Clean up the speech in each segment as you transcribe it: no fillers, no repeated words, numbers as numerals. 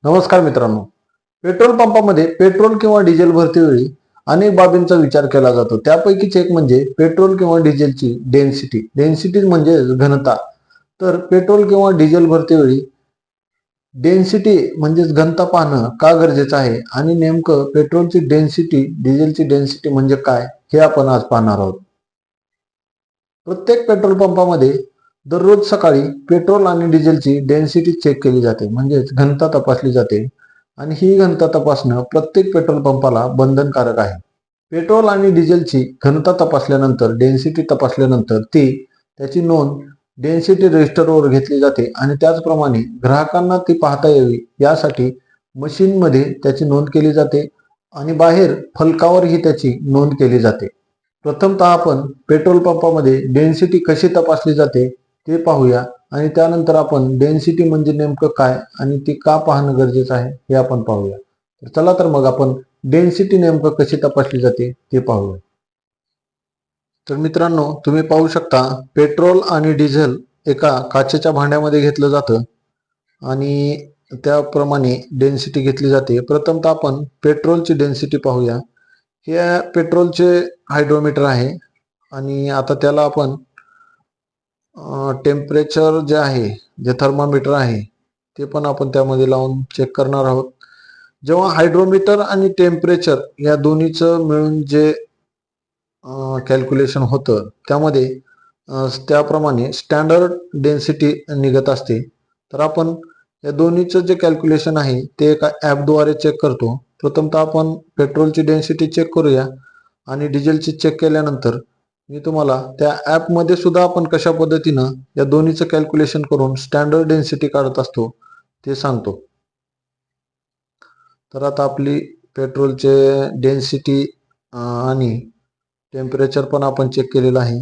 नमस्कार मित्रांनो. Petrol पंपामध्ये petrol किंवा डिझेल भरतीवेळी अनेक बाबींचा विचार केला जातो. त्यापैकीच एक म्हणजे पेट्रोल किंवा डिझेलची डेन्सिटी. डेन्सिटी म्हणजे घनता. तर पेट्रोल किंवा डिझेल भरतीवेळी डेन्सिटी म्हणजेच घनता पाहणं का गरजेचं आहे आणि नेमकं पेट्रोलची डेन्सिटी, डिझेलची डेन्सिटी म्हणजे काय हे आपण आज पाहणार आहोत. प्रत्येक पेट्रोल पंपामध्ये दररोज सकाळी पेट्रोल आणि डिझेलची डेन्सिटी चेक केली जाते, म्हणजेच घनता तपासली जाते आणि ही घनता तपासणं प्रत्येक पेट्रोल पंपाला बंधनकारक आहे. पेट्रोल आणि डिझेलची घनता तपासल्यानंतर, डेन्सिटी तपासल्यानंतर त्याची नोंद डेन्सिटी रजिस्टरवर घेतली जाते आणि त्याचप्रमाणे ग्राहकांना ती पाहता यावी यासाठी मशीनमध्ये त्याची नोंद केली जाते आणि बाहेर फलकावरही त्याची नोंद केली जाते. प्रथमतः आपण पेट्रोल पंपामध्ये डेन्सिटी कशी तपासली जाते ते पाहूया आणि त्यानंतर आपण डेन्सिटी म्हणजे नेमकं काय आणि ती का पाहणं गरजेचं आहे हे आपण पाहूया. तर चला तर मग आपण डेन्सिटी नेमकं कशी तपासली जाते ते पाहूया. तर मित्रांनो, तुम्ही पाहू शकता पेट्रोल आणि डिझेल एका काचेच्या भांड्यामध्ये घेतलं जातं आणि त्याप्रमाणे डेन्सिटी घेतली जाते. प्रथमतः आपण पेट्रोलची डेन्सिटी पाहूया. हे पेट्रोलचे हायड्रोमीटर आहे आणि आता त्याला आपण टेम्परेचर जे आहे, जे थर्मामीटर आहे ते पण आपण त्यामध्ये लावून चेक करणार आहोत. जेव्हा हायड्रोमीटर आणि टेम्परेचर या दोन्हीचं मिळून जे कॅल्क्युलेशन होतं त्यामध्ये त्याप्रमाणे स्टँडर्ड डेन्सिटी निघत असते. तर आपण या दोन्हीचं जे कॅल्क्युलेशन आहे ते एका ॲपद्वारे चेक करतो. प्रथमतः आपण पेट्रोलची डेन्सिटी चेक करूया आणि डिझेलची चेक केल्यानंतर मी तुम्हाला त्या ॲपमध्ये सुद्धा आपण कशा पद्धतीनं या दोन्हीचं कॅल्क्युलेशन करून स्टँडर्ड डेन्सिटी काढत असतो ते सांगतो. तर आता आपली पेट्रोलचे डेन्सिटी आणि टेम्परेचर पण आपण चेक केलेलं आहे.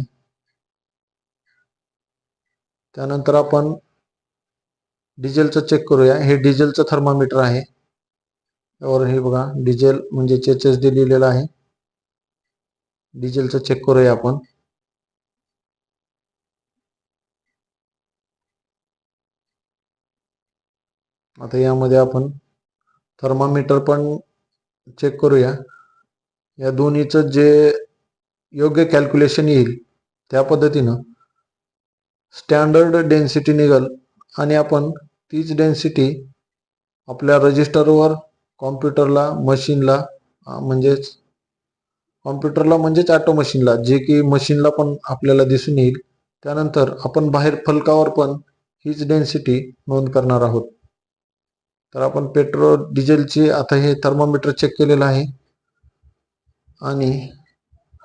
त्यानंतर आपण डिझेलचं चेक करूया. हे डिझेलचं थर्मामीटर आहे. और हे बघा डिझेल म्हणजे HSD लिहिलेलं आहे. डिझेलचं चेक करूया आपण. आता यामध्ये आपण थर्मामीटर पण चेक करूया. या दोन्हीचं जे योग्य कॅल्क्युलेशन येईल त्या पद्धतीनं स्टँडर्ड डेन्सिटी निघेल आणि आपण तीच डेन्सिटी आपल्या रजिस्टरवर, कॉम्प्युटरला, मशीनला म्हणजेच ऑटो मशीनला, जे की मशीनला पण आपल्याला दिसून येईल. त्यानंतर आपण बाहेर फलकावर पण हीच डेन्सिटी नोंद करणार आहोत. तर आपण पेट्रोल डिझेलची आता हे थर्मामीटर चेक केलेलं आहे आणि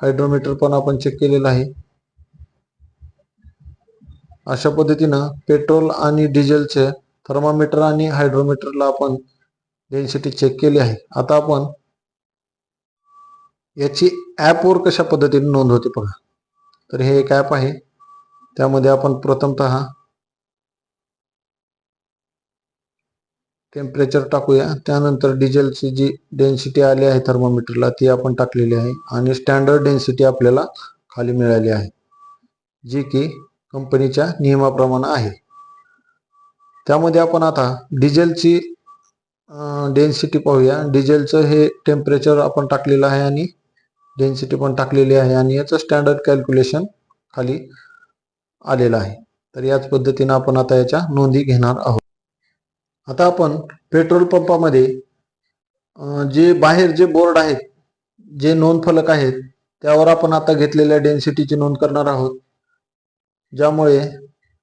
हायड्रोमीटर पण आपण चेक केलेलं आहे. अशा पद्धतीनं पेट्रोल आणि डिझेलचे थर्मामीटर आणि हायड्रोमीटरला आपण डेन्सिटी चेक केली आहे. आता आपण याची ॲपवर कशा पद्धतीने नोंद होते बघा. तर हे एक ॲप आहे. त्यामध्ये आपण प्रथमतः टेम्परेचर टाकूया. त्यानंतर डिझेलची जी डेन्सिटी आली आहे थर्मामीटरला ती आपण टाकलेली आहे आणि स्टँडर्ड डेन्सिटी आपल्याला खाली मिळाली आहे, जी की कंपनीच्या नियमाप्रमाणे आहे. त्यामध्ये आपण आता डिझेलची डेन्सिटी पाहूया. डिझेलचं हे टेम्परेचर आपण टाकलेलं आहे आणि डेन्सिटी पण टाकलेली आहे आणि याचं स्टँडर्ड कॅल्क्युलेशन खाली आलेलं आहे. तर याच पद्धतीनं आपण आता याच्या नोंदी घेणार आहोत. आता आपण पेट्रोल पंपामध्ये जे बाहेर जे बोर्ड आहेत, जे नोंद फलक आहेत त्यावर आपण आता घेतलेल्या डेन्सिटीची नोंद करणार आहोत, ज्यामुळे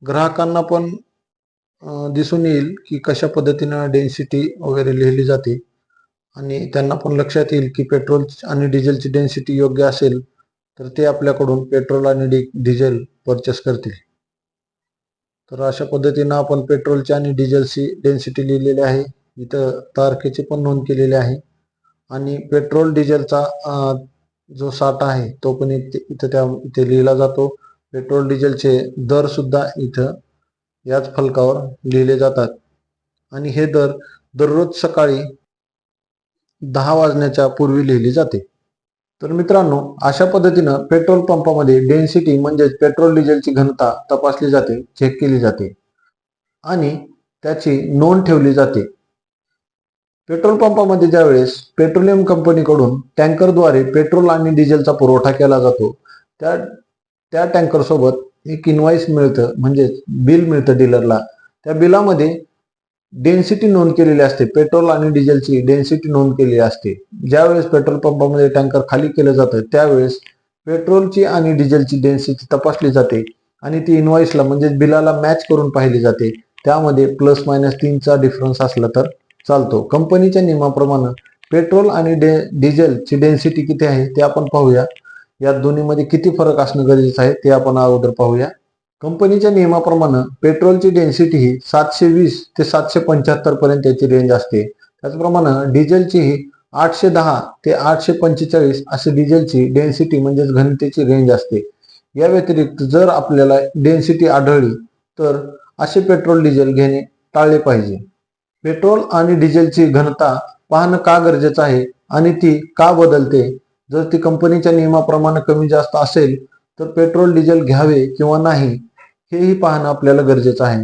ग्राहकांना पण दिसून येईल की कशा पद्धतीनं डेन्सिटी वगैरे लिहिली जाते आणि त्यांना पण लक्षात येईल की पेट्रोल आणि डिझेलची डेन्सिटी योग्य असेल तर ते आपल्याकडून पेट्रोल आणि डिझेल परचेस करतील. तर अशा पद्धतीनं आपण पेट्रोलची आणि डिझेलची डेन्सिटी लिहिलेली आहे. इथं तारखेची पण नोंद केलेली आहे आणि पेट्रोल डिझेलचा जो साठा आहे तो पण इथे लिहिला जातो. पेट्रोल डिझेलचे दर सुद्धा इथं याच फलकावर लिहिले जातात आणि हे दर दररोज सकाळी 10 वाजण्याच्या पूर्वी लिहिली जाते. तर मित्रांनो, अशा पद्धतीनं पेट्रोल पंपामध्ये डेन्सिटी म्हणजेच पेट्रोल डिझेलची घनता तपासली जाते, चेक केली जाते आणि त्याची नोंद ठेवली जाते. पेट्रोल पंपामध्ये ज्यावेळेस पेट्रोलियम कंपनीकडून टँकरद्वारे पेट्रोल आणि डिझेलचा पुरवठा केला जातो, त्या टँकर सोबत एक इनवॉइस मिळतं, म्हणजे बिल मिळतं डीलरला. त्या बिलामध्ये डेन्सिटी नोंद केलेली असते, पेट्रोल आणि डिझेलची डेन्सिटी नोंद केलेली असते. ज्यावेळेस पेट्रोल पंपामध्ये टँकर खाली केलं जातं त्यावेळेस पेट्रोलची आणि डिझेलची डेन्सिटी तपासली जाते आणि ती इनवॉइसला म्हणजे बिलाला मॅच करून पाहिली जाते. त्यामध्ये प्लस मायनस 3चा डिफरन्स असला तर चालतो. कंपनीच्या नियमाप्रमाणे पेट्रोल आणि डिझेलची डेन्सिटी किती आहे ते आपण पाहूया. या दोन्हीमध्ये किती फरक असणं गरजेचं आहे ते आपण अगोदर पाहूया. कंपनीच्या नियमाप्रमाणे पेट्रोलची डेन्सिटी ही 720 ते 775 पर्यंत याची रेंज असते. त्याचप्रमाणे डिझेलची ही 810 ते 845 अशी डिझेलची डेन्सिटी म्हणजेच घनतेची रेंज असते. या व्यतिरिक्त जर आपल्याला डेन्सिटी आढळली तर असे पेट्रोल डिझेल घेणे टाळले पाहिजे. पेट्रोल आणि डिझेलची घनता पाहणं का गरजेचं आहे आणि ती का बदलते? जर ती कंपनीच्या नियमाप्रमाणे कमी जास्त असेल तर पेट्रोल डिझेल घ्यावे किंवा नाही हेही पाहणं आपल्याला गरजेचं आहे.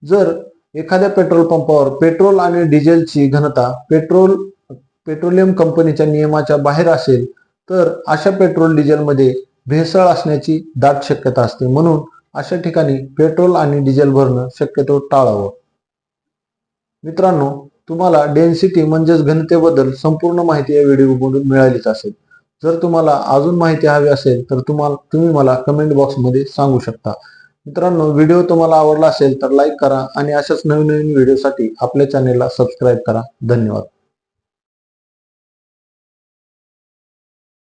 जर एखाद्या पेट्रोल पंपावर पेट्रोल आणि डिझेलची घनता पेट्रोलियम कंपनीच्या नियमाच्या बाहेर असेल तर अशा पेट्रोल डिझेलमध्ये भेसळ असण्याची दाट शक्यता असते. म्हणून अशा ठिकाणी पेट्रोल आणि डिझेल भरणं शक्यतो टाळावं. मित्रांनो, तुम्हाला डेन्सिटी म्हणजेच घनतेबद्दल संपूर्ण माहिती या व्हिडिओमधून मिळालीच असेल. जर तुम्हाला अजून माहिती हवी असेल तर तुम्ही मला कमेंट बॉक्समध्ये सांगू शकता. मित्रांनो, व्हिडिओ तुम्हाला आवडला असेल तर लाईक करा आणि अशाच नवीन व्हिडिओसाठी आपल्या चॅनेलला सबस्क्राईब करा. धन्यवाद.